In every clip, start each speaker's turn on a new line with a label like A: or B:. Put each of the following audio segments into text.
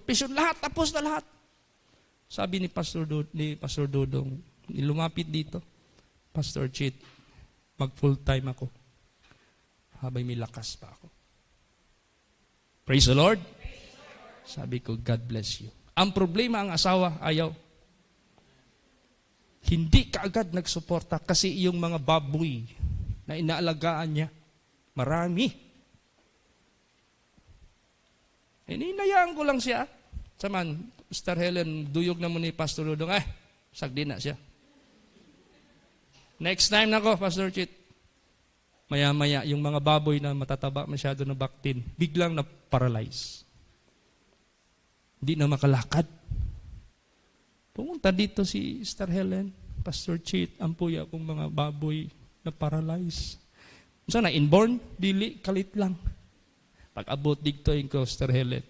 A: profesyon, lahat, tapos na lahat. Sabi ni Pastor Dodong, lumapit dito, Pastor Chit, mag full time ako. Habang may lakas pa ako. Praise the Lord. Sabi ko, God bless you. Ang problema, ang asawa, ayaw. Hindi kaagad nagsuporta kasi yung mga baboy na inaalagaan niya, marami. Ininayaan ko lang siya. Saman, Sister Helen, duyog na mo ni Pastor Dodong, sagdi na siya. Next time na ko, Pastor Chit. Maya-maya, yung mga baboy na matataba masyado na baktin, biglang na-paralyze. Hindi na makalakad. Pumunta dito si Sister Helen, Pastor Chit, ampuya kong mga baboy na paralyze. Sana inborn, dili, kalit lang. Pag-abot dito yung ko, Sister Helen,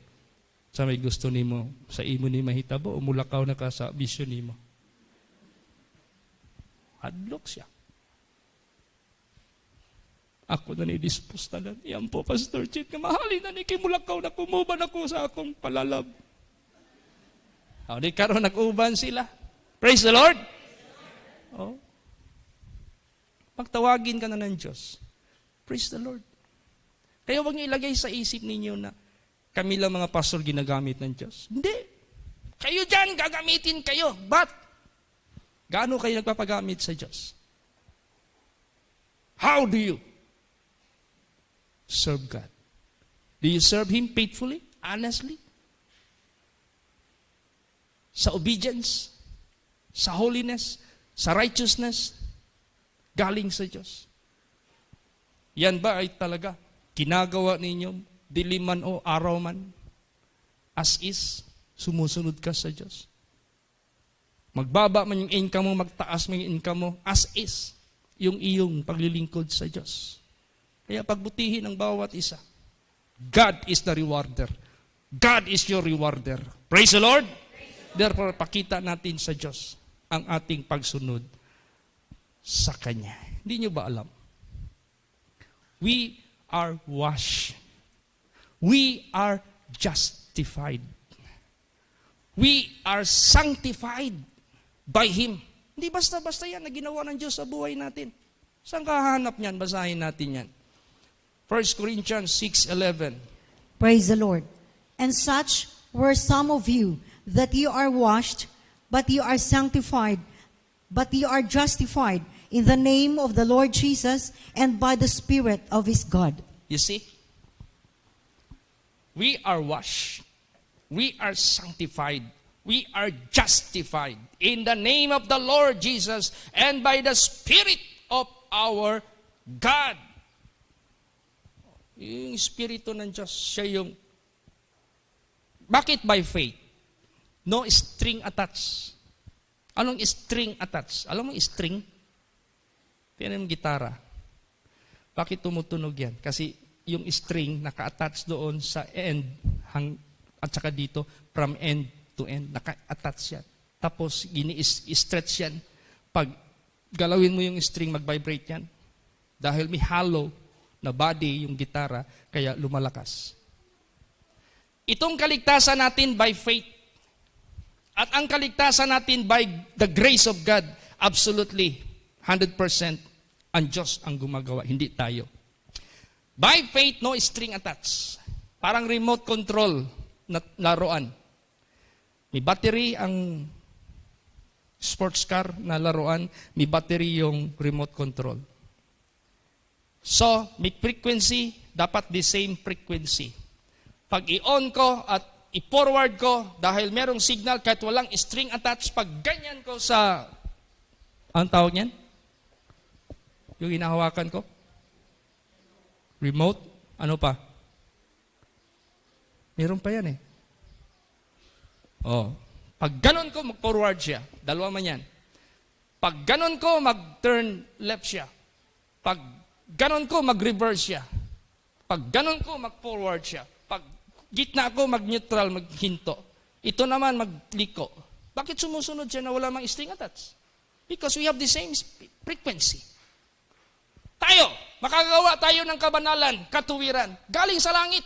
A: sa may gusto nimo, sa imo ni mahitabo, umulakaw na ka sa vision nimo. Hadlok siya. Ako na ni-dispose na lang. Yan po, Pastor Chit, na mahalin na ni Kimulakaw na kumuban ako sa akong palalab. Di karoon nag-uban sila. Praise the Lord! Oh. Pagtawagin ka na ng Diyos. Praise the Lord. Kaya huwag niyo ilagay sa isip ninyo na kami lang mga pastor ginagamit ng Diyos. Hindi. Kayo dyan, gagamitin kayo. But, gaano kayo nagpapagamit sa Diyos? How do you serve God? Do you serve Him faithfully, honestly? Sa obedience, sa holiness, sa righteousness, galing sa Diyos. Yan ba ay talaga ginagawa ninyo, diliman o araw man, as is, sumusunod ka sa Diyos? Magbaba man yung income mo, magtaas man yung income mo, as is, yung iyong paglilingkod sa Diyos. Kaya pagbutihin ang bawat isa. God is the rewarder. God is your rewarder. Praise the Lord! Therefore, pakita natin sa Diyos ang ating pagsunod sa Kanya. Hindi nyo ba alam? We are washed. We are justified. We are sanctified by Him. Hindi basta-basta yan na ginawa ng Diyos sa buhay natin. Saan ka hahanap niyan? Basahin natin yan. 1 Corinthians 6:11.
B: Praise the Lord. And such were some of you, that you are washed, but you are sanctified, but you are justified in the name of the Lord Jesus and by the Spirit of His God.
A: You see? We are washed. We are sanctified. We are justified in the name of the Lord Jesus and by the Spirit of our God. Yung Espiritu ng Diyos, siya yung... Bakit by faith? No string attached. Anong string attached? Alam mo string? Yan yung gitara. Bakit tumutunog yan? Kasi yung string naka-attach doon sa end at saka dito from end to end. Naka-attach yan. Tapos gini-stretch yan. Pag galawin mo yung string, mag-vibrate yan. Dahil may hollow na body yung gitara, kaya lumalakas. Itong kaligtasan natin by faith. At ang kaligtasan natin by the grace of God, absolutely, 100% ang Diyos ang gumagawa, hindi tayo. By faith, no string attached. Parang remote control na laruan. May battery ang sports car na laruan, may battery yung remote control. So, may frequency, dapat the same frequency. Pag i-on ko at i-forward ko, dahil merong signal kahit walang string attached, pag ganyan ko sa, ang tawag niyan? Yung inahawakan ko? Remote? Ano pa? Meron pa yan eh. Oh. Pag ganon ko, mag-forward siya. Dalawa man yan. Pag ganon ko, mag-turn left siya. Pag ganon ko, mag-reverse siya. Pag ganon ko, mag-forward siya. Pag gitna ko, mag-neutral, mag-hinto. Ito naman, mag-liko. Bakit sumusunod siya na wala mang string attached? Because we have the same frequency. Tayo, makagawa tayo ng kabanalan, katuwiran, galing sa langit.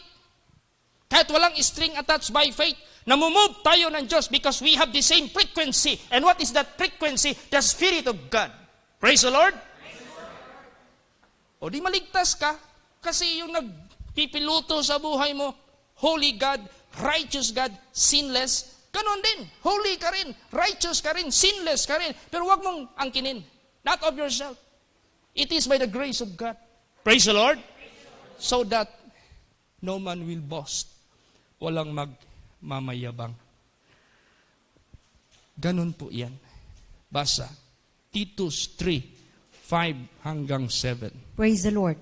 A: Kahit walang string attached by faith, namumove tayo ng Diyos because we have the same frequency. And what is that frequency? The Spirit of God. Praise the Lord. O di maligtas ka kasi yung nagpipiluto sa buhay mo, holy God, righteous God, sinless, ganon din. Holy ka rin, righteous ka rin, sinless ka rin. Pero wag mong angkinin. Not of yourself. It is by the grace of God. Praise the Lord. So that no man will boast. Walang magmamayabang. Ganon po yan. Basa. Titus 3:5-7.
B: Praise the Lord.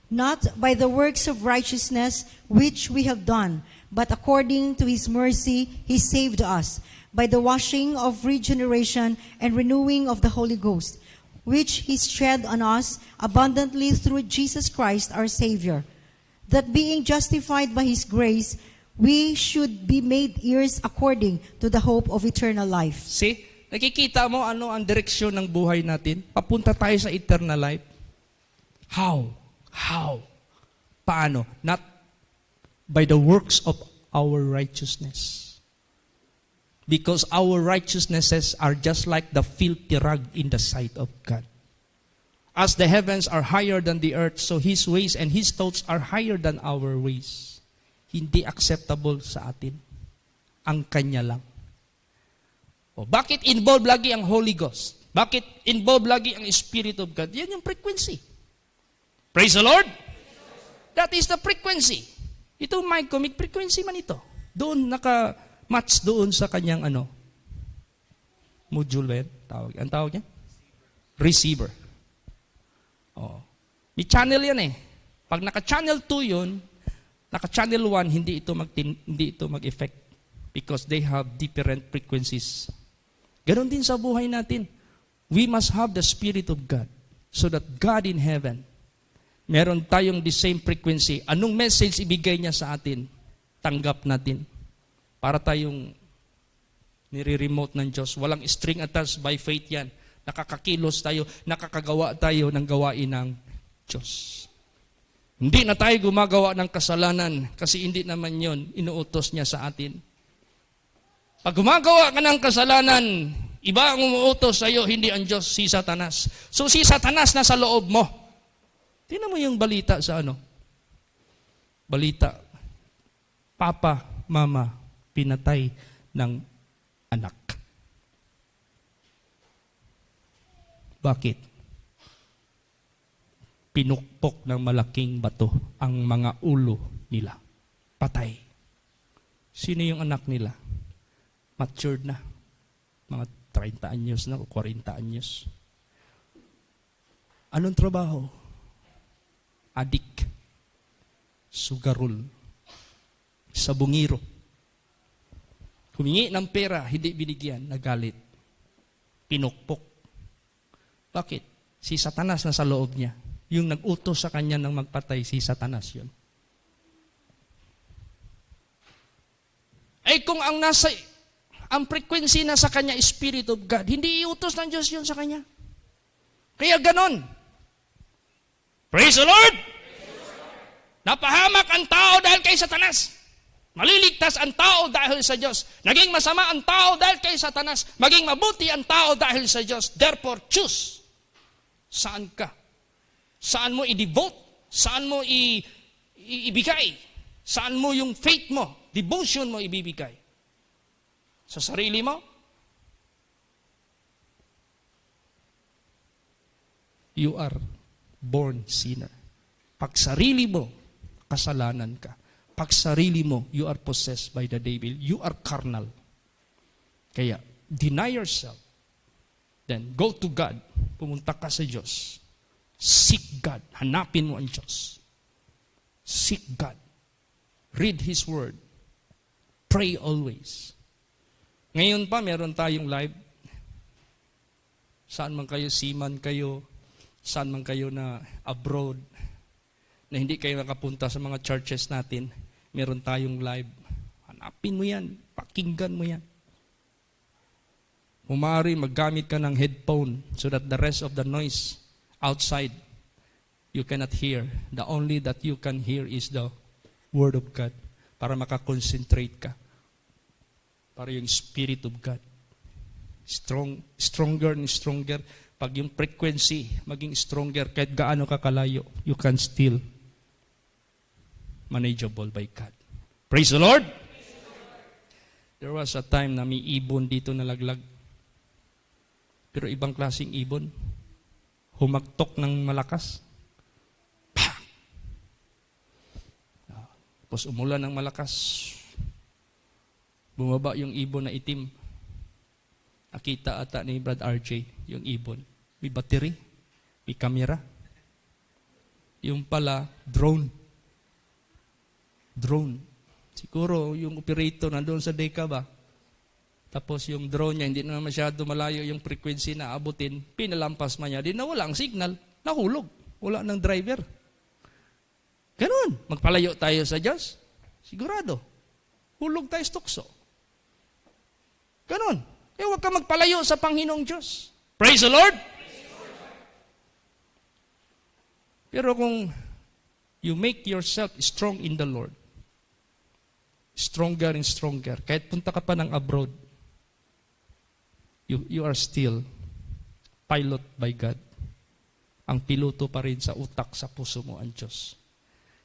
B: Not by the works of righteousness which we have done, but according to his mercy he saved us, by the washing of regeneration and renewing of the Holy Ghost, which he shed on us abundantly through Jesus Christ our Savior, that being justified by his grace, we should be made heirs according to the hope of eternal life.
A: See? Nakikita mo ano ang direksyon ng buhay natin? Papunta tayo sa eternal life. How? How? Paano? Not by the works of our righteousness. Because our righteousnesses are just like the filthy rag in the sight of God. As the heavens are higher than the earth, so His ways and His thoughts are higher than our ways. Hindi acceptable sa atin ang Kanya lang. O, bakit involved lagi ang Holy Ghost? Bakit involved lagi ang Spirit of God? Yan yung frequency. Praise the Lord! That is the frequency. Ito mic ko, may frequency man ito. Doon, naka-match doon sa kanyang module ba yan? Ang tawag niya? Receiver. Oh. May channel yan eh. Pag naka-channel 2 yun, naka-channel 1, hindi ito mag-effect because they have different frequencies. Ganon din sa buhay natin. We must have the Spirit of God so that God in heaven, meron tayong the same frequency. Anong message ibigay niya sa atin? Tanggap natin. Para tayong nire-remote ng Diyos. Walang string attached by faith yan. Nakakakilos tayo, nakakagawa tayo ng gawain ng Diyos. Hindi na tayo gumagawa ng kasalanan kasi hindi naman yon inuutos niya sa atin. Pag gumagawa ka ng kasalanan, iba ang umuutos sa iyo, hindi ang Diyos, si Satanas. So si Satanas nasa loob mo. Tingnan mo yung balita sa balita. Papa, mama, pinatay ng anak. Bakit? Pinukpok ng malaking bato ang mga ulo nila. Patay. Sino yung anak nila? Matured na. Mga 30 anyos na o 40 anyos. Anong trabaho? Adik. Sugarol. Sabungiro. Humingi ng pera, hindi binigyan, nagalit. Pinukpok. Bakit? Si Satanas na sa loob niya. Yung nag-utos sa kanya ng magpatay, si Satanas yun. Ay kung ang frequency na sa kanya, Spirit of God, hindi iutos ng Diyos yun sa kanya. Kaya ganon. Praise the Lord! Napahamak ang tao dahil kay Satanas. Maliligtas ang tao dahil sa Diyos. Naging masama ang tao dahil kay Satanas. Maging mabuti ang tao dahil sa Diyos. Therefore, choose. Saan ka? Saan mo i-devote? Saan mo ibigay? Saan mo yung faith mo, devotion mo ibibigay? Sa sarili mo? You are born sinner. Pag sarili mo, kasalanan ka. Pag sarili mo, you are possessed by the devil. You are carnal. Kaya, deny yourself. Then, go to God. Pumunta ka sa Diyos. Seek God. Hanapin mo ang Diyos. Seek God. Read His Word. Pray always. Ngayon pa, meron tayong live. Saan man kayo, seaman kayo, saan man kayo na abroad, na hindi kayo nakapunta sa mga churches natin, meron tayong live. Hanapin mo yan, pakinggan mo yan. Umari, maggamit ka ng headphone so that the rest of the noise outside, you cannot hear. The only that you can hear is the Word of God. para makakonsentrate ka. Para yung Spirit of God. Stronger and stronger. Pag yung frequency maging stronger, kahit gaano ka kalayo, you can still manageable by God. Praise the Lord! There was a time na may ibon dito nalaglag. Pero ibang klaseng ibon. Humagtok ng malakas. Pa! Tapos umulan ng malakas. Bumaba yung ibon na itim. Nakita ata ni Brad RJ yung ibon. May battery, may camera. Yung pala, drone. Siguro yung operator nandoon sa deka ba? Tapos yung drone niya, hindi na masyado malayo yung frequency na abutin, pinalampas man niya, di nawala ang signal, nahulog. Wala ng driver. Ganun. Magpalayo tayo sa Diyos. Sigurado. Hulog tayo sa tukso. Ganun. Eh, huwag ka magpalayo sa Panginoong Diyos. Praise the Lord! Pero kung you make yourself strong in the Lord, stronger and stronger, kahit punta ka pa ng abroad, you are still pilot by God. Ang piloto pa rin sa utak, sa puso mo ang Diyos.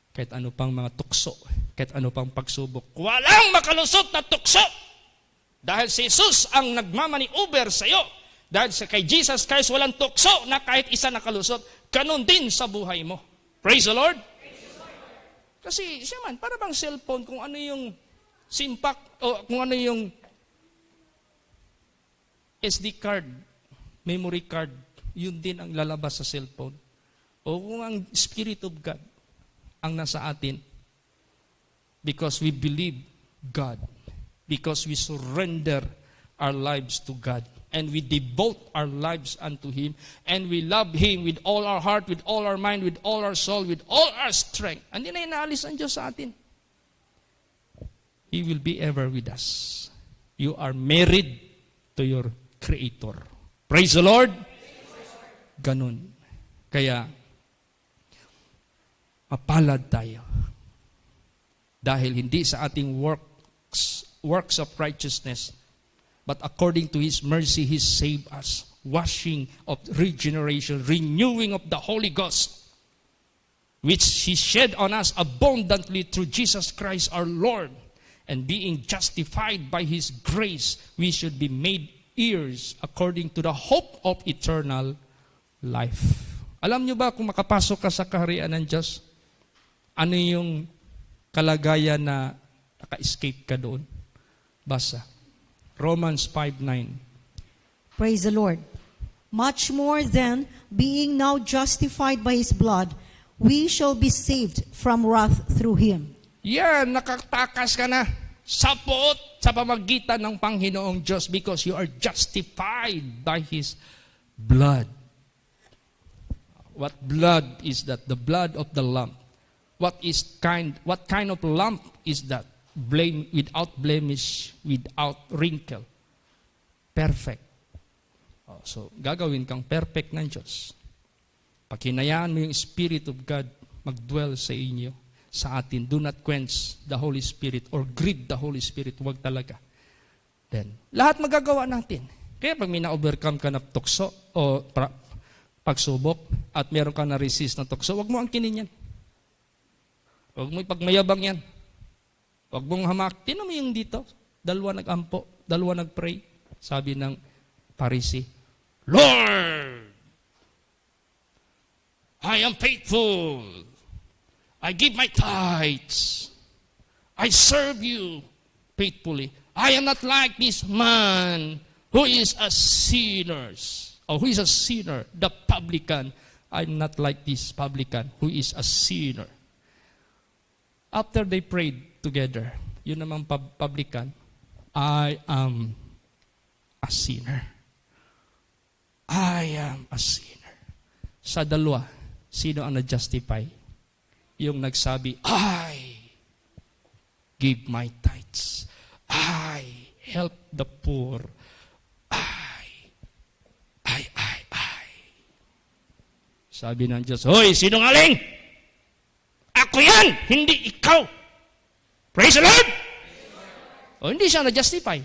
A: Kahit ano pang mga tukso, kahit ano pang pagsubok, walang makalusot na tukso! Dahil si Jesus ang nagmamani-uber sa iyo. Dahil kay Jesus Christ walang tukso na kahit isa nakalusot, ganun din sa buhay mo. Praise the Lord! Kasi siya man, para bang cellphone, kung ano yung simpak, o kung ano yung SD card, memory card, yun din ang lalabas sa cellphone. O kung ang Spirit of God ang nasa atin, because we believe God, because we surrender our lives to God, and we devote our lives unto Him, and we love Him with all our heart, with all our mind, with all our soul, with all our strength. Hindi na inaalis ang Diyos sa atin. He will be ever with us. You are married to your Creator. Praise the Lord! Ganun. Kaya, mapalad tayo. Dahil hindi sa ating works of righteousness, but according to His mercy, He saved us. Washing of regeneration, renewing of the Holy Ghost, which He shed on us abundantly through Jesus Christ our Lord. And being justified by His grace, we should be made heirs according to the hope of eternal life. Alam niyo ba kung makapasok ka sa kaharian ng Diyos, ano yung kalagayan na naka-escape ka doon? Basa. Romans 5:9.
B: Praise the Lord. Much more than being now justified by His blood, we shall be saved from wrath through Him.
A: Yan, nakatakas ka na. Sapot sa pamagitan ng Panginoong Diyos because you are justified by His blood. What blood is that? The blood of the Lamb. What kind of lamb is that? Without blemish, without wrinkle. Perfect. So, gagawin kang perfect ng Diyos. Pag hinayaan mo yung Spirit of God mag-dwell sa inyo, sa atin, do not quench the Holy Spirit or grieve the Holy Spirit. Huwag talaga. Then, lahat magagawa natin. Kaya pag may na-overcome ka na tukso o pagsubok at meron ka na-resist na tukso, huwag mo angkinin yan. Huwag mo ipagmayabang yan. Huwag mong hamak. Tinan mo yung dito. Dalawa nag-ampo. Dalawa nag-pray. Sabi ng Pharisee, Lord, I am faithful. I give my tithes. I serve you faithfully. I am not like this man who is a sinner. Or who is a sinner, the publican. I'm not like this publican who is a sinner. After they prayed together, yun namang publican, I am a sinner. I am a sinner. Sa dalawa, sino ang na-justify? Yung nagsabi, I give my tithes. I help the poor. I. Sabi ng Diyos, hoy, sinungaling! Ako yan, hindi ikaw. Praise the Lord! O hindi siya na-justify.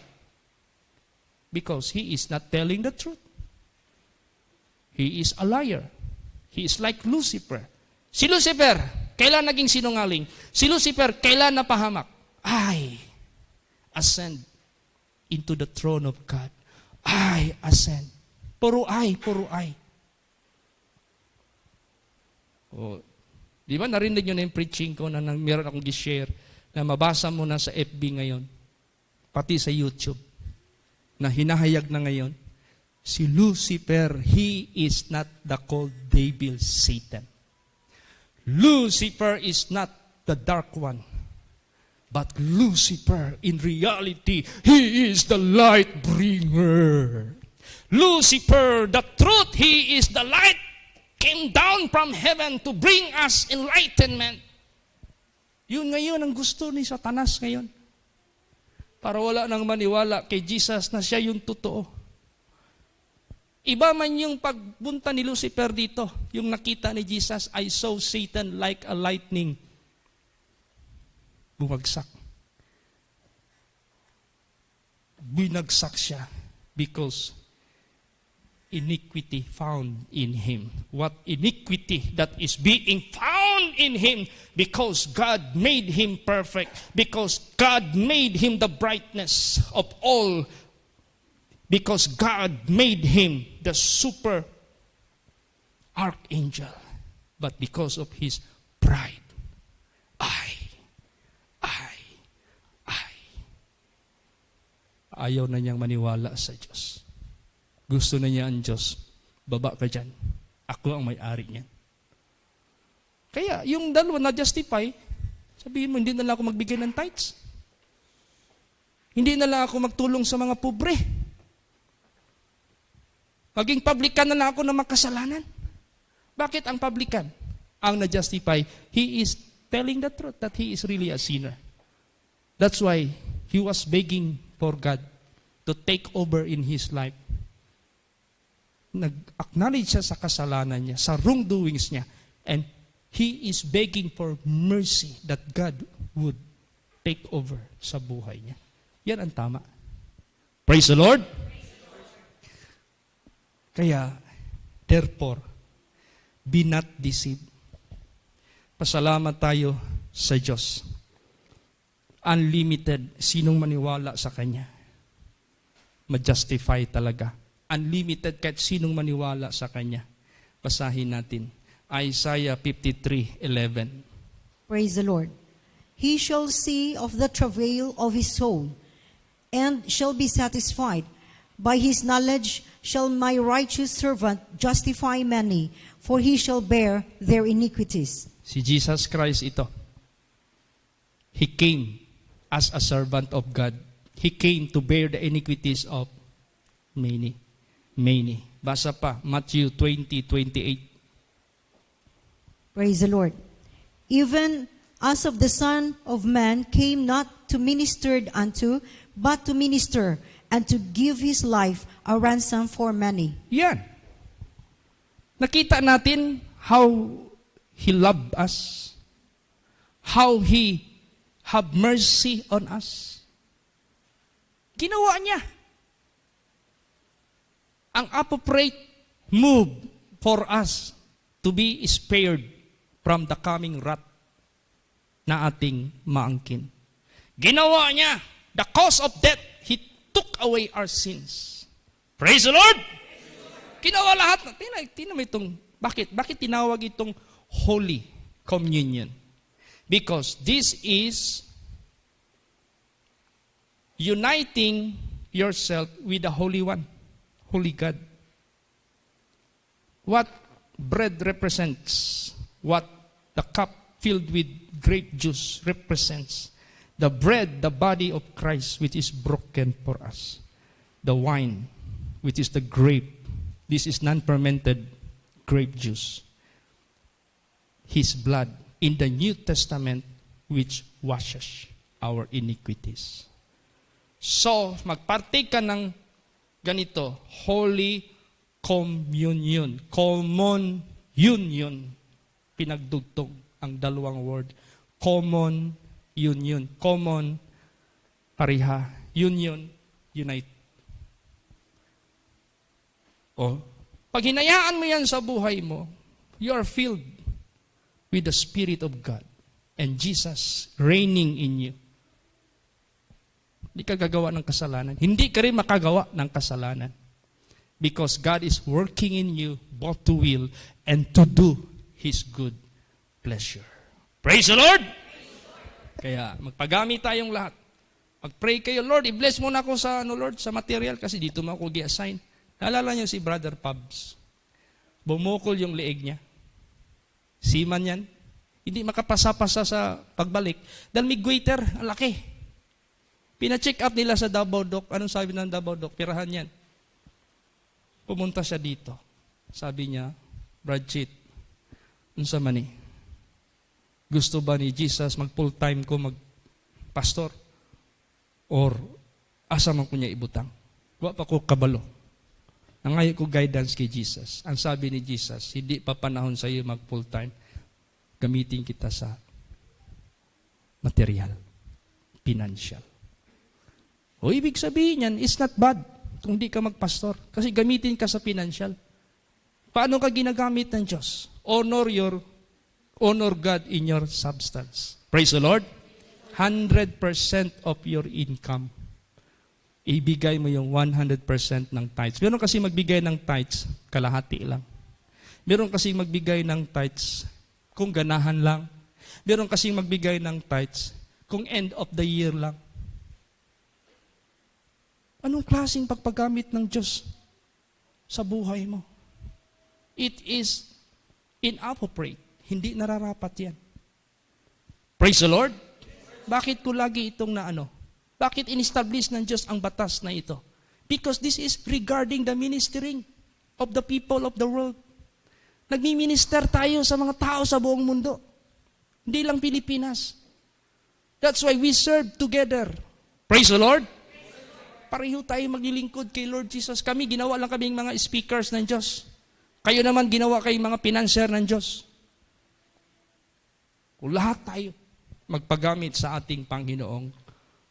A: Because he is not telling the truth. He is a liar. He is like Lucifer. Si Lucifer, kailan naging sinungaling? Si Lucifer, kailan napahamak? I ascend into the throne of God. I ascend. Puro I, puro I. Oh, di ba narinig nyo na yung preaching ko na meron akong gi-share na mabasa mo na sa FB ngayon, pati sa YouTube, na hinahayag na ngayon, si Lucifer, he is not the called devil Satan. Lucifer is not the dark one. But Lucifer, in reality, he is the light bringer. Lucifer, the truth, he is the light, came down from heaven to bring us enlightenment. Yun ngayon ang gusto ni Satanas ngayon. Para wala nang maniwala kay Jesus na siya yung totoo. Iba man yung pagbunta ni Lucifer dito, yung nakita ni Jesus, I saw Satan like a lightning. Bumagsak. Binagsak siya because iniquity found in him. What iniquity that is being found in him because God made him perfect, because God made him the brightness of all, because God made him the super archangel. But because of his pride, ayaw na niyang maniwala sa Diyos. Gusto na niya ang Diyos. Baba ka dyan. Ako ang may-ari niyan. Kaya, yung dalawa na justify, sabihin mo, hindi na lang ako magbigay ng tithes. Hindi na lang ako magtulong sa mga pobre. Maging publican na lang ako ng makasalanan. Bakit ang publican? Ang na-justify, he is telling the truth that he is really a sinner. That's why he was begging for God to take over in his life. Nag-acknowledge siya sa kasalanan niya, sa wrongdoings niya, and he is begging for mercy that God would take over sa buhay niya. Yan ang tama. Praise the Lord! Kaya, therefore, be not deceived. Pasalamat tayo sa Diyos. Unlimited, sinong maniwala sa Kanya, ma-justify talaga. Unlimited kahit sinong maniwala sa Kanya. Basahin natin. Isaiah 53:11.
B: Praise the Lord. He shall see of the travail of his soul, and shall be satisfied. By his knowledge shall my righteous servant justify many, for he shall bear their iniquities.
A: Si Jesus Christ ito. He came as a servant of God. He came to bear the iniquities of many. Many. Basa pa, Matthew 20:28.
B: Praise the Lord. Even as of the Son of Man came not to minister unto, but to minister, and to give his life a ransom for many.
A: Yan. Nakita natin how He loved us. How He have mercy on us. Ginawa niya. Ang appropriate move for us to be spared from the coming wrath na ating maangkin. Ginawa niya. The cause of death, He took away our sins. Praise the Lord! Ginawa lahat. Tingnan mo itong, bakit? Bakit tinawag itong Holy Communion? Because this is uniting yourself with the Holy One, Holy God. What bread represents, what the cup filled with grape juice represents, the bread, the body of Christ, which is broken for us. The wine, which is the grape. This is non-fermented grape juice. His blood in the New Testament, which washes our iniquities. So, magpartake ka ng ganito, Holy Communion. Common union. Pinagdugtog ang dalawang word. Common union. Common, pariha. Union, unite. Pag hinayaan mo yan sa buhay mo, you are filled with the Spirit of God and Jesus reigning in you. Hindi ka gagawa ng kasalanan. Hindi ka rin makagawa ng kasalanan. Because God is working in you both to will and to do His good pleasure. Praise the Lord! Kaya magpagamit tayong lahat. Mag-pray kayo, Lord, i-bless mo na ako sa, Lord, sa material kasi dito mo ako gi-assign. Naalala niyo si Brother Pabs. Bumukol yung leeg niya. Seaman yan. Hindi makapasa-pasa sa pagbalik. Dahil may goiter, ang laki. Pina-check up nila sa Davao Doc. Anong sabi ng Davao Doc? Pirahan yan. Pumunta siya dito. Sabi niya, Brad Chit, unsa man gusto ba ni Jesus mag full time ko mag-pastor? Or asa man ko niya ibutang? Wa pa ko kabalo. Nangayo ko guidance kay Jesus. Ang sabi ni Jesus, hindi pa panahon sa iyo mag full time. Gamitin kita sa material, financial. Ibig sabihin yan, it's not bad kung di ka magpastor. Kasi gamitin ka sa financial. Paano ka ginagamit ng Diyos? Honor God in your substance. Praise the Lord. 100% of your income. Ibigay mo yung 100% ng tithes. Meron kasi magbigay ng tithes, kalahati lang. Meron kasi magbigay ng tithes kung ganahan lang. Meron kasi magbigay ng tithes kung end of the year lang. Anong klaseng pagpagamit ng Diyos sa buhay mo? It is inappropriate. Hindi nararapat yan. Praise the Lord. Bakit ko lagi itong Bakit in-establish ng Diyos ang batas na ito? Because this is regarding the ministering of the people of the world. Nagmi-minister tayo sa mga tao sa buong mundo. Hindi lang Pilipinas. That's why we serve together. Praise the Lord. Pareho tayo maglilingkod kay Lord Jesus. Kami, ginawa lang kaming mga speakers ng Diyos. Kayo naman ginawa kayong mga financier ng Diyos. Kung lahat tayo magpagamit sa ating Panginoong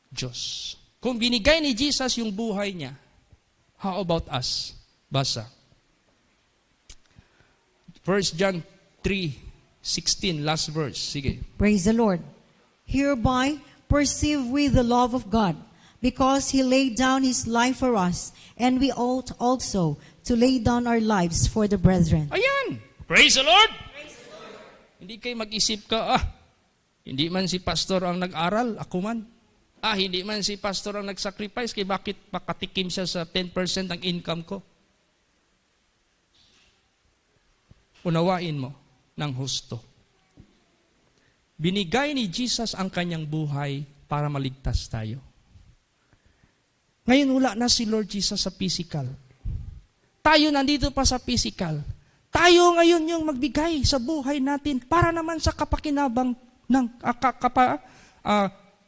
A: Diyos. Kung binigay ni Jesus yung buhay niya, how about us? Basa. 1 John 3:16, last verse. Sige.
B: Praise the Lord. Hereby perceive we the love of God, because He laid down His life for us, and we ought also to lay down our lives for the brethren.
A: Ayan! Praise the Lord! Hindi kayo mag-isip ka, hindi man si pastor ang nag-aral, ako man. Hindi man si pastor ang nag-sacrifice, kaya bakit pakatikim siya sa 10% ng income ko? Unawain mo ng husto. Binigay ni Jesus ang kanyang buhay para maligtas tayo. Ngayon wala na si Lord Jesus sa physical. Tayo nandito pa sa physical. Tayo ngayon yung magbigay sa buhay natin para naman sa kapakinabang ng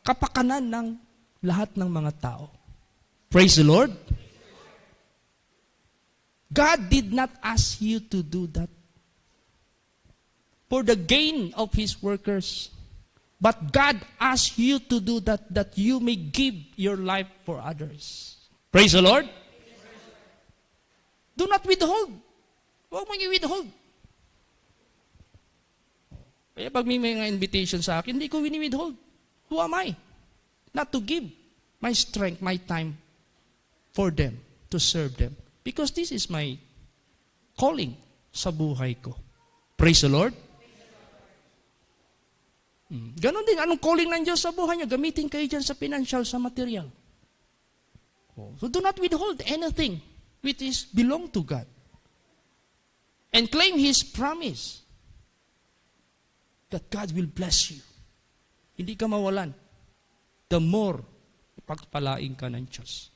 A: kapakanan ng lahat ng mga tao. Praise the Lord. God did not ask you to do that for the gain of His workers. But God asked you to do that you may give your life for others. Praise the Lord. Do not withhold. Huwag mo i-withhold. Kaya pag may mga invitation sa akin, hindi ko wini-withhold. Who am I? Not to give my strength, my time for them, to serve them. Because this is my calling sa buhay ko. Praise the Lord. Ganon din, anong calling ng Diyos sa buhay niyo? Gamitin kayo dyan sa financial, sa material. So do not withhold anything which is belong to God. And claim His promise that God will bless you. Hindi ka mawalan. The more pagpalain ka ng Diyos.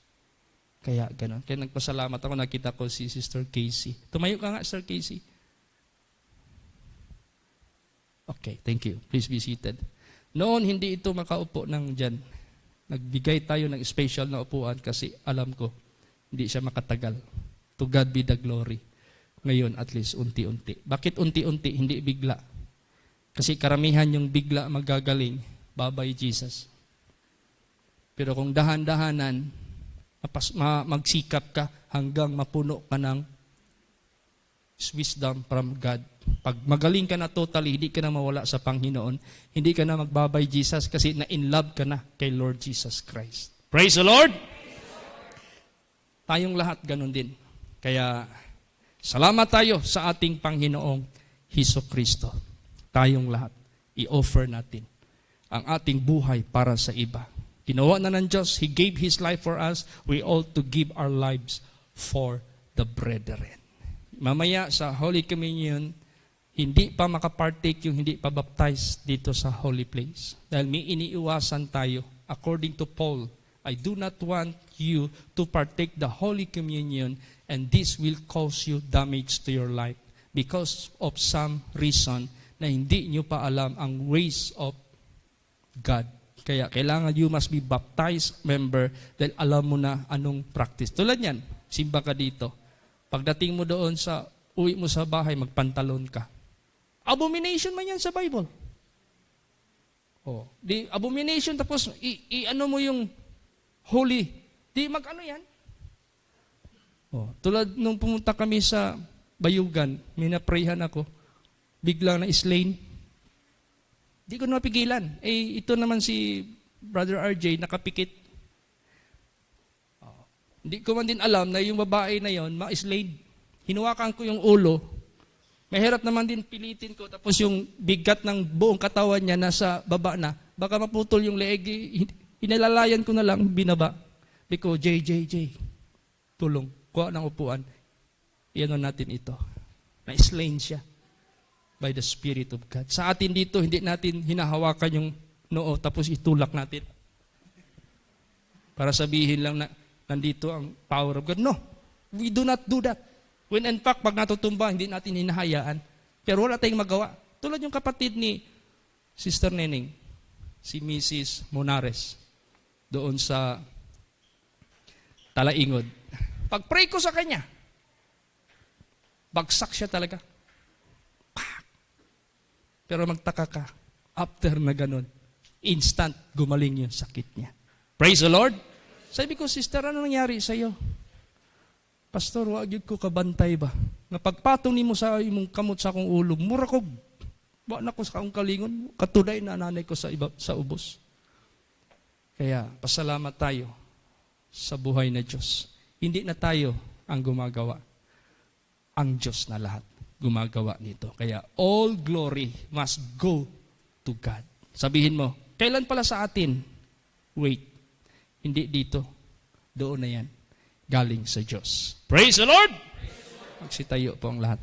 A: Kaya ganon. Kaya nagpasalamat ako, nakita ko si Sister Casey. Tumayo ka nga, Sister Casey. Okay, thank you. Please be seated. Noon, hindi ito makaupo ng dyan. Nagbigay tayo ng special na upuan kasi alam ko, hindi siya makatagal. To God be the glory. Ngayon, at least, unti-unti. Bakit unti-unti? Hindi bigla. Kasi karamihan yung bigla magagaling, babay Jesus. Pero kung dahan-dahanan, magsikap ka hanggang mapuno ka ng wisdom from God. Pag magaling ka na totally, hindi ka na mawala sa Panginoon, hindi ka na magbabay Jesus kasi na-in love ka na kay Lord Jesus Christ. Praise the Lord! Tayong lahat ganun din. Kaya, salamat tayo sa ating Panginoong Hesus Kristo. Tayong lahat, i-offer natin ang ating buhay para sa iba. Ginawa na ng Diyos, He gave His life for us. We ought to give our lives for the brethren. Mamaya sa Holy Communion, hindi pa makapartake yung hindi pa baptized dito sa holy place. Dahil may iniiwasan tayo. According to Paul, I do not want you to partake the Holy Communion and this will cause you damage to your life because of some reason na hindi nyo pa alam ang ways of God. Kaya kailangan you must be baptized member dahil alam mo na anong practice. Tulad yan, simba ka dito. Pagdating mo doon sa uwi mo sa bahay, magpantalon ka. Abomination man yan sa Bible. Di abomination tapos ano mo yung holy. Di mag-ano yan. Tulad nung pumunta kami sa Bayugan, may naprayhan ako, bigla na slain. Di ko napigilan. Ito naman si Brother RJ, nakapikit. Hindi ko man din alam na yung babae na yon ma-slain. Hinuwakan ko yung ulo. Mahirap naman din pilitin ko. Tapos yung bigat ng buong katawan niya nasa baba na. Baka maputol yung leeg. Inalalayan ko na lang, binaba. Biko, J, tulong. Kuha ng upuan. Iyan natin ito. Na-slain siya by the Spirit of God. Sa atin dito, hindi natin hinahawakan yung noo tapos itulak natin. Para sabihin lang na nandito ang power of God. No, we do not do that. When in fact, pag natutumba, hindi natin hinahayaan. Pero wala tayong magawa. Tulad yung kapatid ni Sister Neneng, si Mrs. Monares, doon sa Talaingod. Pag-pray ko sa kanya, bagsak siya talaga. Pero magtaka ka, after na ganun, instant gumaling yung sakit niya. Praise the Lord! Sabi ko, sister, ano nangyari sa iyo? Pastor, wag yun ko kabantay ba? Napagpatong ni mo sa imong kamot sa akong ulo, mura ko, ba na ko sa akong kalingon, katuday na nanay ko sa ubos. Kaya, pasalamat tayo sa buhay na Diyos. Hindi na tayo ang gumagawa. Ang Diyos na lahat gumagawa nito. Kaya all glory must go to God. Sabihin mo, kailan pala sa atin? Wait, hindi dito. Doon na yan. Galing sa Diyos. Praise the Lord! Magsitayo po ang lahat.